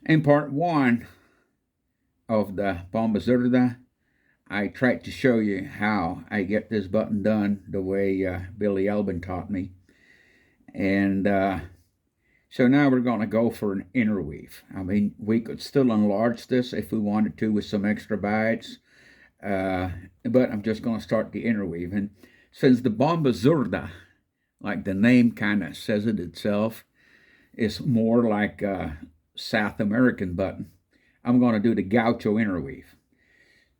In part one of the bomba zurda, I tried to show you how I get this button done the way Billy Elbin taught me. And so now we're going to go for an interweave. I mean, we could still enlarge this if we wanted to with some extra bites, but I'm just going to start the interweave. And since the bomba zurda, like the name kind of says it itself, is more like a South American button, I'm going to do the gaucho interweave.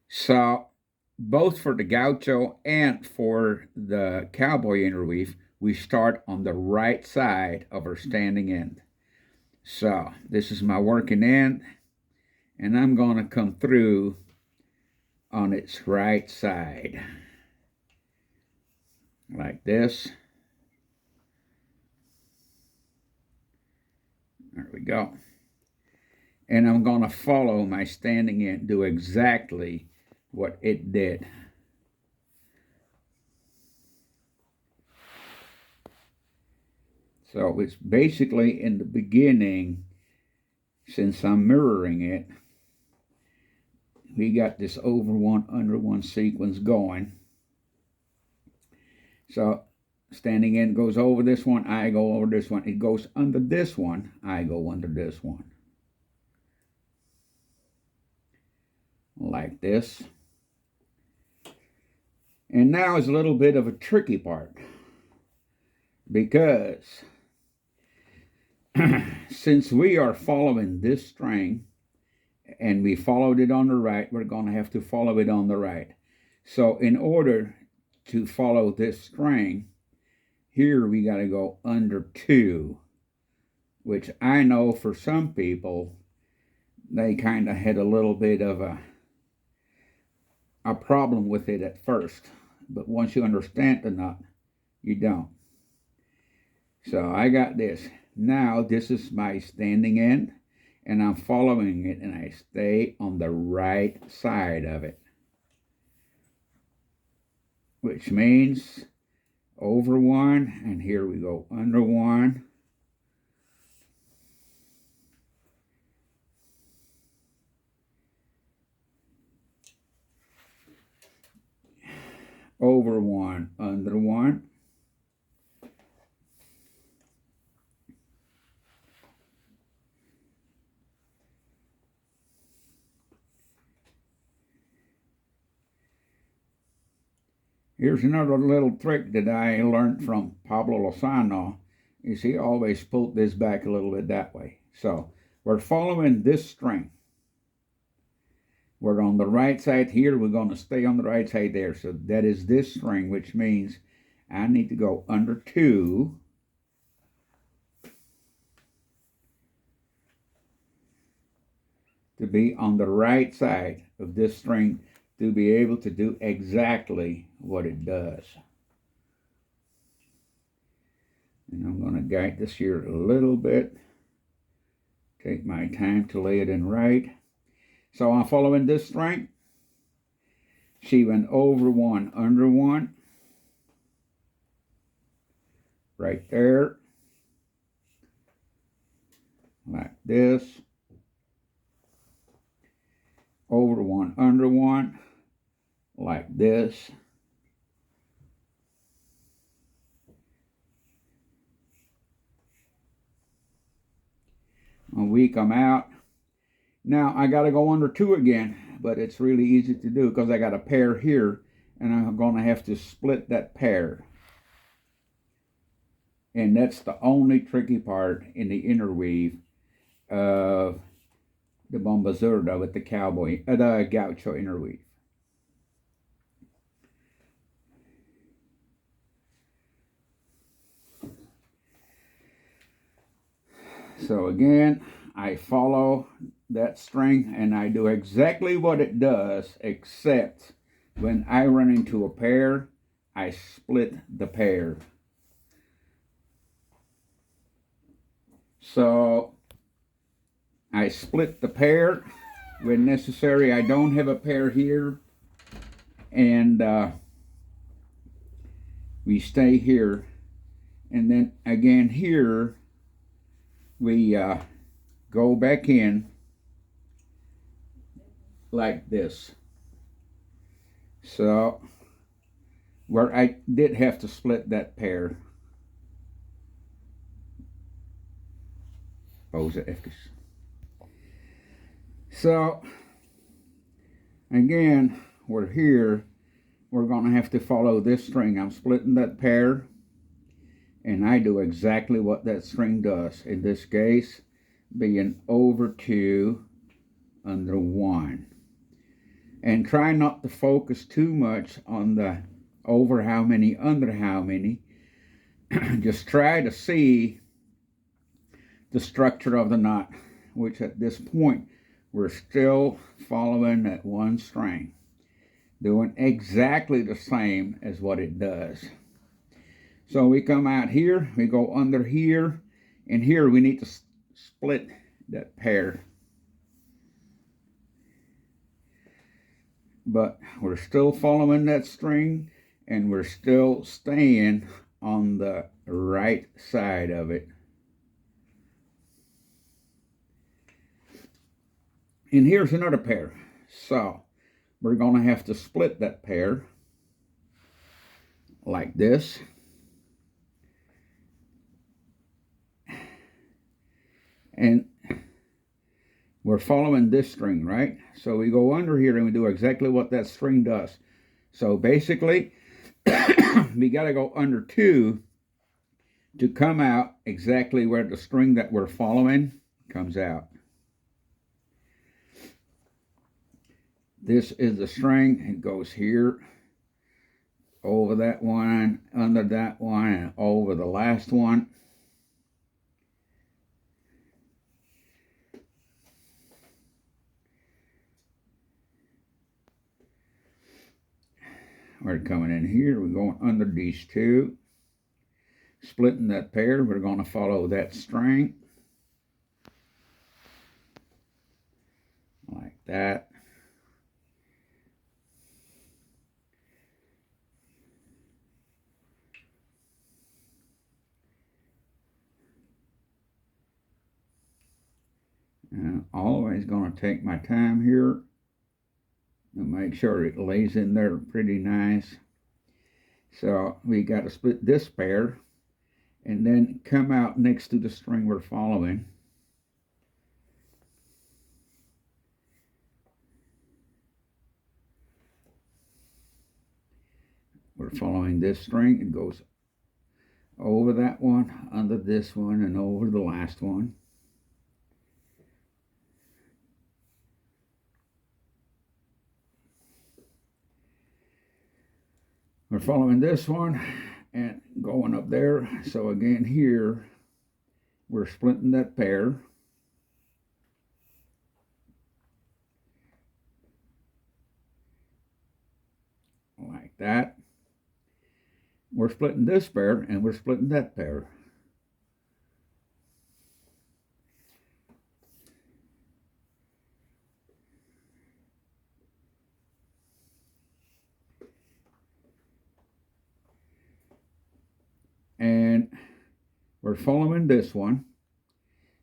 So both for the gaucho and for the cowboy interweave, we start on the right side of our standing end. So this is my working end, and I'm going to come through on its right side like this. There we go. And I'm going to follow my standing end, do exactly what it did. So it's basically in the beginning, since I'm mirroring it, we got this over one, under one sequence going. So standing end goes over this one, I go over this one. It goes under this one, I go under this one. Like this. And now is a little bit of a tricky part, because since we are following this string and we followed it on the right, we're going to have to follow it on the right. So in order to follow this string, here we got to go under 2, which I know for some people, they kind of had a little bit of a problem with it at first. But once you understand the nut, you don't. So I got this. Now this is my standing end, and I'm following it, and I stay on the right side of it, which means over one, and here we go under one. Over one, under one. Here's another little trick that I learned from Pablo Lozano, is he always pulled this back a little bit that way. So we're following this string. We're on the right side here. We're going to stay on the right side there. So that is this string, which means I need to go under 2. To be on the right side of this string, to be able to do exactly what it does. And I'm going to guide this here a little bit. Take my time to lay it in right. So I'm following this string. She went over one, under one. Right there. Like this. Over one, under one. Like this. When we come out, now I got to go under 2 again, but it's really easy to do because I got a pair here, and I'm going to have to split that pair. And that's the only tricky part in the interweave of the bomba zurda with the the gaucho interweave. So again, I follow that string and I do exactly what it does, except when I run into a pair, I split the pair. So I split the pair when necessary. I don't have a pair here, and we stay here, and then again here we go back in like this. So where I did have to split that pair. So again, we're here. We're going to have to follow this string. I'm splitting that pair, and I do exactly what that string does. In this case, being over 2, under 1. And try not to focus too much on the over how many, under how many. Just try to see the structure of the knot, which at this point, we're still following that one string, doing exactly the same as what it does. So we come out here, we go under here, and here we need to split that pair. But we're still following that string, and we're still staying on the right side of it. And here's another pair. So we're going to have to split that pair like this. And we're following this string, right? So we go under here and we do exactly what that string does. So basically, we got to go under 2 to come out exactly where the string that we're following comes out. This is the string. It goes here, over that one, under that one, and over the last one. We're coming in here, we're going under these 2, splitting that pair. We're going to follow that string like that. And I'm always going to take my time here and make sure it lays in there pretty nice. So we got to split this pair and then come out next to the string we're following. We're following this string. It goes over that one, under this one, and over the last one. We're following this one and going up there. So again here, we're splitting that pair. Like that. We're splitting this pair and we're splitting that pair. And we're following this one,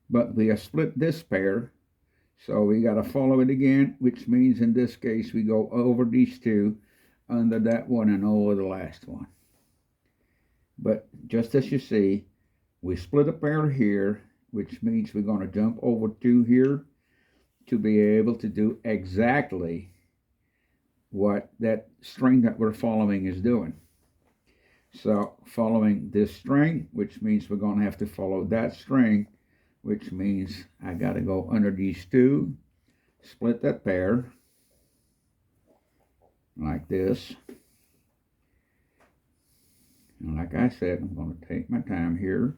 but we have split this pair, so we got to follow it again, which means in this case we go over these 2, under that one, and over the last one. But just as you see, we split a pair here, which means we're going to jump over 2 here to be able to do exactly what that string that we're following is doing. So following this string, which means we're going to have to follow that string, which means I got to go under these 2, split that pair like this. And like I said, I'm going to take my time here.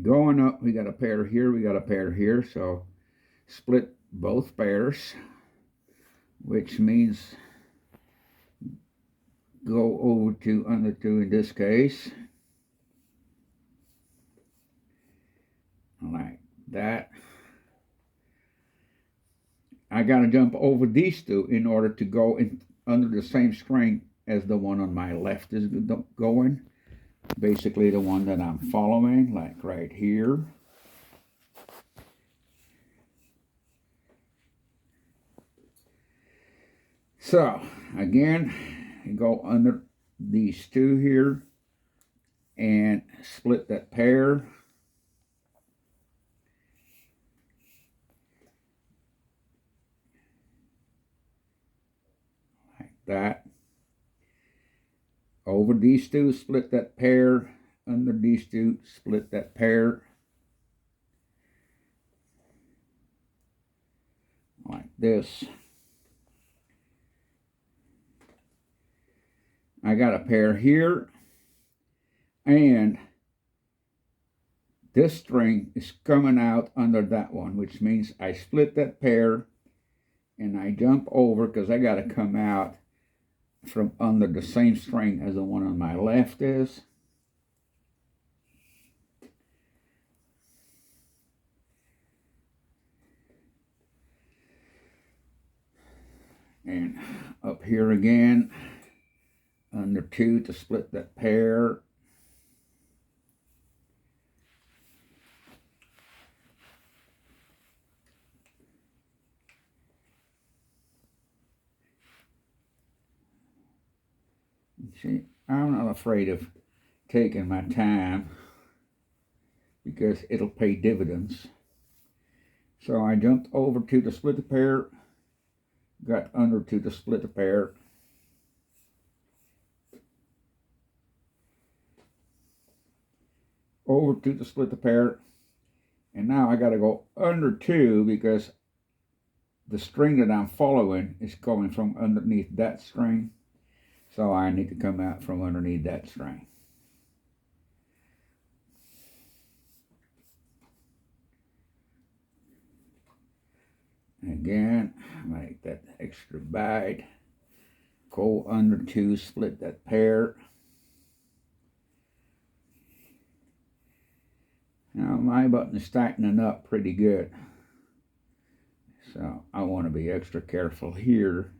Going up, we got a pair here, we got a pair here, so split both pairs, which means go over 2, under 2 in this case, like that. I got to jump over these 2 in order to go in under the same string as the one on my left is going. Basically the one that I'm following, like right here. So again, go under these two here and split that pair. Like that. Over these two, split that pair. Under these two, split that pair. Like this. I got a pair here, and this string is coming out under that one, which means I split that pair and I jump over because I got to come out from under the same string as the one on my left is. And up here again, under two to split that pair. See, I'm not afraid of taking my time because it'll pay dividends. So I jumped over to the split the pair, got under to the split the pair, over to the split the pair, and now I got to go under two because the string that I'm following is going from underneath that string, so I need to come out from underneath that string. Again, make that extra bite, go under two, split that pair. Now my button is tightening up pretty good, so I want to be extra careful here.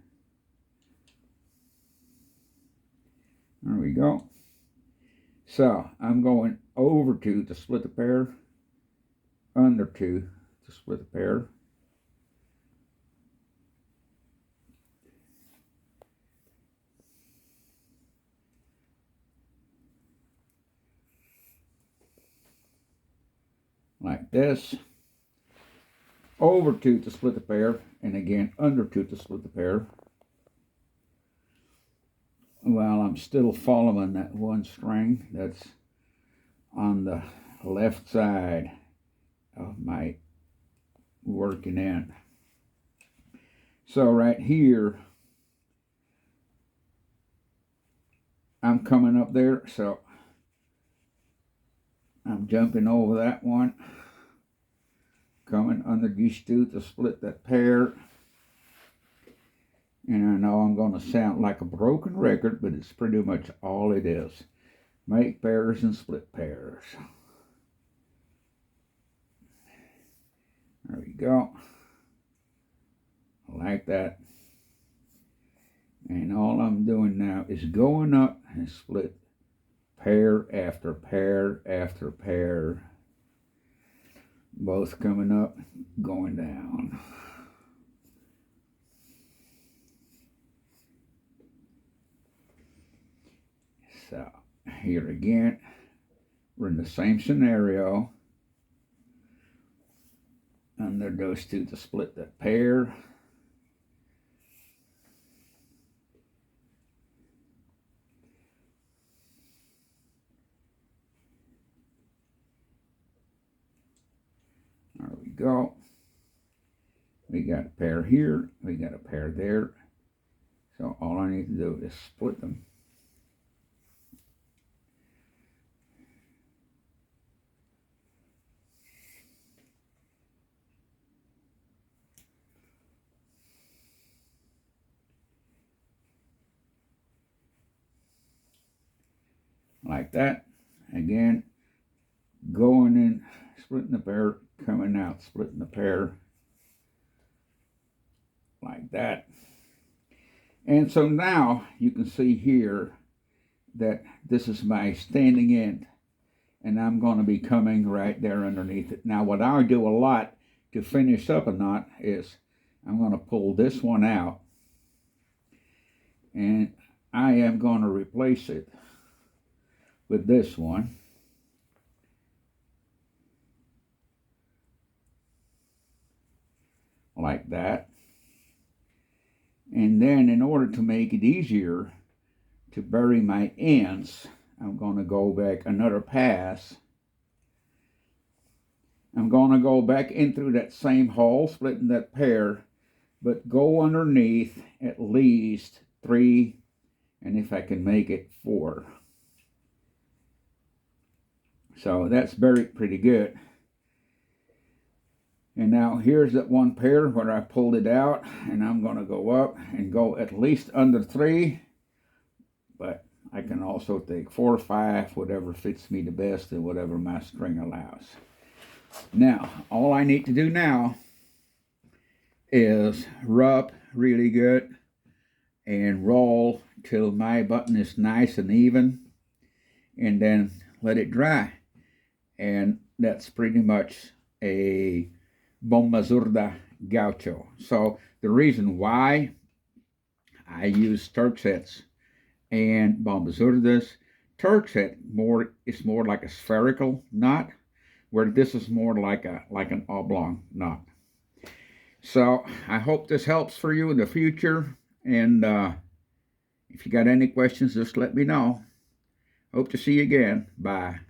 There we go. So I'm going over two to split the pair, under two to split the pair. Like this, over two to split the pair, and again under two to split the pair. Well, I'm still following that one string that's on the left side of my working end. So right here, I'm coming up there, so I'm jumping over that one, coming under these two to split that pair. And I know I'm going to sound like a broken record, but it's pretty much all it is. Make pairs and split pairs. There we go. Like that. And all I'm doing now is going up and split pair after pair after pair, both coming up, going down. So here again, we're in the same scenario. Under those two to split that pair. There we go. We got a pair here, we got a pair there. So all I need to do is split them. Like that. Again, going in, splitting the pair, coming out, splitting the pair. Like that. And so now you can see here that this is my standing end, and I'm going to be coming right there underneath it. Now what I do a lot to finish up a knot is I'm going to pull this one out, And I am going to replace it with this one. Like that. And then in order to make it easier to bury my ends, I'm going to go back another pass. I'm going to go back in through that same hole, splitting that pair, but go underneath at least 3, and if I can make it 4. So that's buried pretty good. And now here's that one pair where I pulled it out, and I'm going to go up and go at least under 3, but I can also take 4 or 5, whatever fits me the best and whatever my string allows. Now, all I need to do now is rub really good and roll till my button is nice and even, and then let it dry. And that's pretty much a bomba zurda gaucho. So the reason why I use Turk sets and bomba zurdas, Turk set is more like a spherical knot, where this is more like an oblong knot. So I hope this helps for you in the future, and if you got any questions, just let me know. Hope to see you again. Bye.